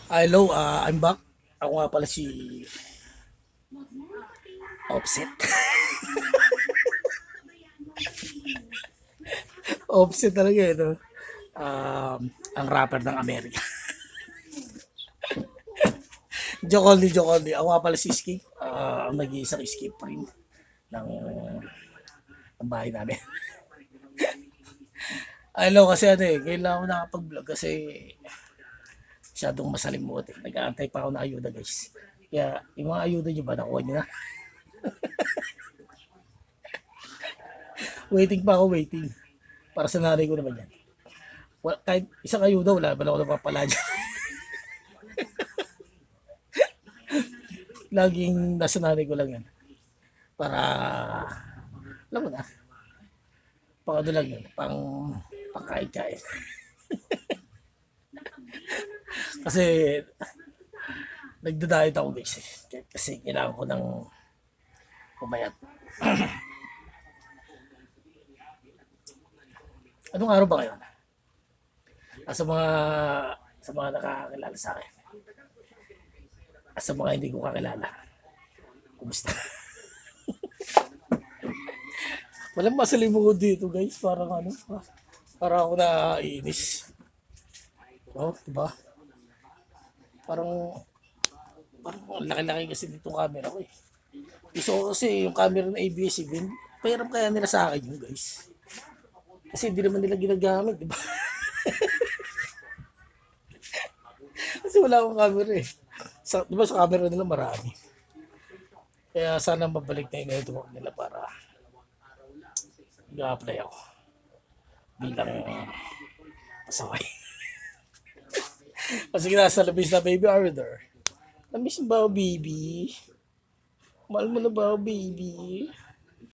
Hello, I'm back. Ako nga pala si Offset. Offset talaga eh, no? Ang rapper ng Amerika. Joke only. Ako nga pala si Skip. Ang nag-iisang skip rin ng bahay namin. Hello, kasi ano eh, kailangan ko nakapag-vlog kasi masyadong masalimuot eh. Nag-aantay pa ako ng ayuda guys. Kaya yung mga ayuda nyo ba, nakuha nyo na? Waiting pa ako, waiting. Para sa nanay ko naman yan. Kahit isang ayuda, wala ba ako napapala dyan. Laging nasa nanay ko lang yan. Para, alam mo na, pang ano lang yun, pangkain-kain. Kasi, nagda-diet ako guys eh. Kasi kailangan ko ng pumayat. Anong araw ba ngayon? Sa mga nakakakilala sa akin. Sa mga hindi ko kakilala. Kumusta? Walang masalimuot dito guys. Parang ano, parang ako naiinis. Oh, diba? Parang laki-laki kasi dito camera ko eh. Gusto ko kasi yung camera ng ABS-CBN, pairam kaya nila sa akin yun guys. Kasi hindi naman nila ginagamit, di ba? Kasi wala akong camera eh. Di ba sa camera nila marami. Kaya sana mabalik na yung network nila para mag-apply ako bilang pasaway. Kasi nasa labis na baby order. Namiss mo ba ako, baby? Mahal mo na ba ako, baby?